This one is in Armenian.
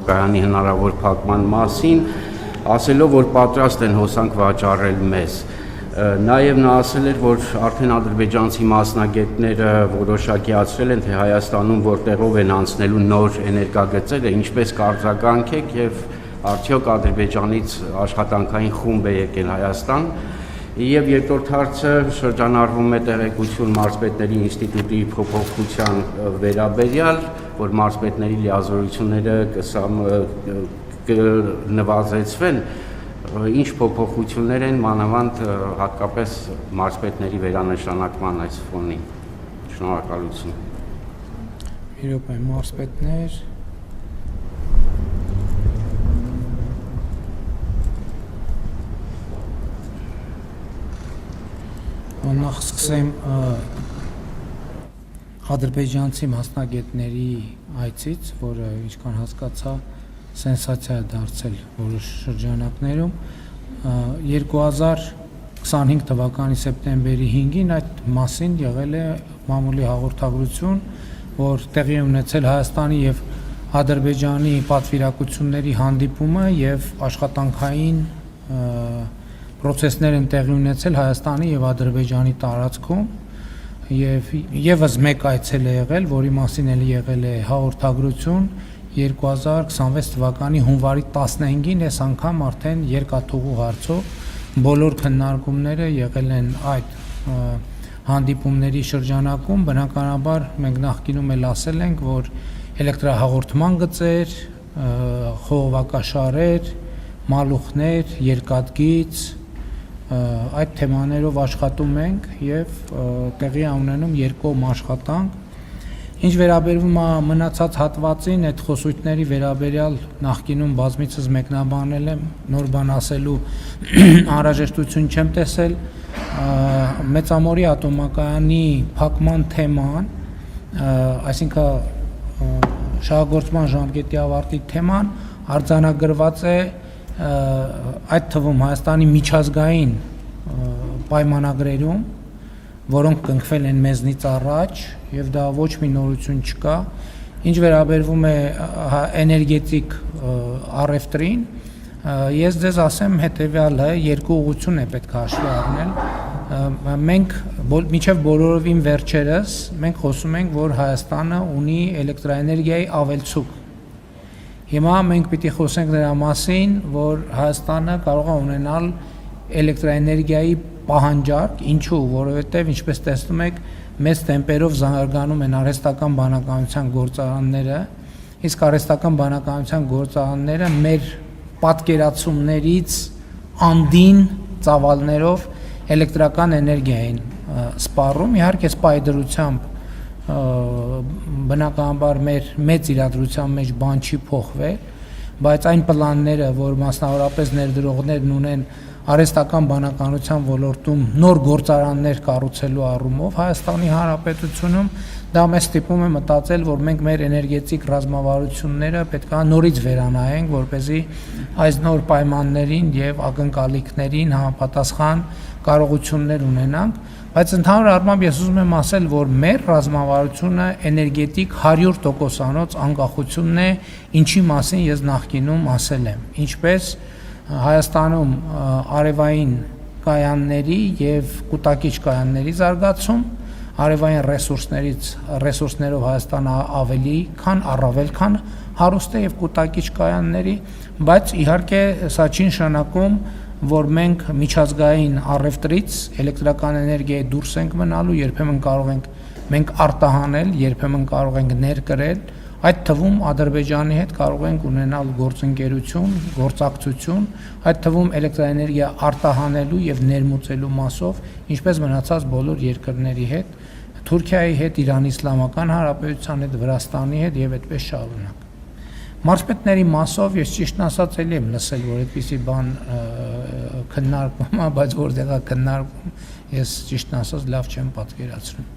կայանի հնարավոր փակման մասին, ասելով, որ պատրաստ են հոսանք վաճառել մեզ։ Նաև նա ասել էր, որ արդեն ադրբեջանցի մասնագետները որոշակիացրել են, թե Հայաստանում որտեղով են անցնելու նոր էներգագծերը, ինչպես կարձագանք եք եւ արդյոք Ադրբեջանից աշխատանքային խումբ է եկել Հայաստան։ Եվ երկրորդ հարցը շրջանառվում է տեղեկություն մարզպետների ինստիտուտի փոփոխության վերաբերյալ, որ մարզպետների լիազորությունները կնվազեցվեն, ինչ փոփոխություններ են մանավանդ հատկապես մարզպետների վերանշանակման այս ֆոնին։ Շնորհակալություն։ Իրոք է մարզպետներ Նախ սկսեմ ադրբեջանցի մասնագետների այցից, որը ինչքան հասկացա սենսացիա է դարձել որոշ շրջանակներում 2025 թվականի սեպտեմբերի 5-ին այդ մասին եղել է մամուլի հաղորդագրություն, որ տեղի ունեցել Հայաստանի եւ Ադրբեջանի պատվիրակությունների հանդիպումը եւ աշխատանքային Պրոցեսներ են տեղի ունեցել Հայաստանի եւ Ադրբեջանի տարածքում եւ եւս մեկ այցել է եղել, որի մասին էլ եղել է հաղորդագրություն 2026 թվականի հունվարի 15-ին, այս անգամ արդեն երկաթուղու հարցով բոլոր քննարկումները եղել են այդ հանդիպումների շրջանակում, բնականաբար մենք նախկինում էլ ասել ենք, որ էլեկտրահաղորդման գծեր, խողովակաշարեր, մալուխներ, երկաթգիծ այդ թեմաներով աշխատում ենք եւ տեղի ունենում երկկողմ աշխատանք։ Ինչ վերաբերվում է մնացած հատվածին, այդ խոսույթների վերաբերյալ նախկինում բազմիցս մեկնաբանել եմ, նոր բան ասելու անհրաժեշտություն չեմ տեսել։ Մեծամորի ատոմակայանի փակման թեման, այսինքն շահագործման ժամկետի ավարտի թեման արձանագրված է այդ թվում Հայաստանի միջազգային պայմանագրերում, որոնք կնքվել են մեզնից առաջ եւ դա ոչ մի նորություն չկա։ Ինչ վերաբերվում է էներգետիկ առևտրին, ես ձեզ ասեմ հետեւյալը, երկու ուղղություն է պետք է հաշվի առնել։ Մենք մինչև բոլորովին վերջերս մենք խոսում ենք, որ Հայաստանը ունի էլեկտրաէներգիայի ավելցուկ։ Հիմա մենք պիտի խոսենք նրա մասին, որ Հայաստանը կարող է ունենալ էլեկտրաէներգիայի պահանջարկ, ինչու, որովհետև ինչպես տեսնում եք, մեծ տեմպերով զարգանում են արհեստական բանականության գործարանները, իսկ արհեստական բանականության գործարանները մեր պատկերացումներից անդին ծավալներով էլեկտրական էներգիա են սպառում, իհարկե սպայդրությամբ բնականաբար մեր մեծ իրադրության մեջ բան չի փոխվել, բայց այն պլանները, որ մասնավորապես ներդրողներն ունեն արհեստական բանականության ոլորտում նոր գործարաններ կառուցելու առումով Հայաստանի Հանրապետությունում, դա մեզ ստիպում է մտածել, որ մենք մեր էներգետիկ ռազմավարությունները պետք է նորից վերանայենք, որպեսզի այս նոր պայմաններին եւ ակնկալիքներին համապատասխան կարողություններ ունենանք, բայց ընդհանուր առմամբ ես ուզում եմ ասել, որ մեր ռազմավարությունը էներգետիկ 100%-անոց անկախությունն է, ինչի մասին ես նախկինում ասել եմ, ինչպես Հայաստանում արևային կայանների եւ կուտակիչ կայանների զարգացում, արևային ռեսուրսներով Հայաստանը առավել քան հարուստ է եւ կուտակիչ կայանների, բայց իհարկե սա չի նշանակում, որ մենք միջազգային առևտրից էլեկտրական էներգիայի դուրս ենք մնալու, երբեմն կարող ենք մենք արտահանել, երբեմն կարող ենք ներկրել, այդ թվում Ադրբեջանի հետ կարող ենք ունենալ գործընկերություն, գործակցություն, այդ թվում էլեկտրաէներգիա արտահանելու եւ ներմուծելու մասով, ինչպես մնացած բոլոր երկրների հետ, Թուրքիայի հետ, Իրանի Իսլամական Հանրապետության հետ, Վրաստանի հետ եւ այդպես շարունակ։ Մարզպետների մասով ես ճիշտն ասած էլի եմ լսել, որ այդպիսի բան քննարկվում է, բայց որտեղ է քննարկվում, ես ճիշտն ասած լավ չեմ պատկերացնում։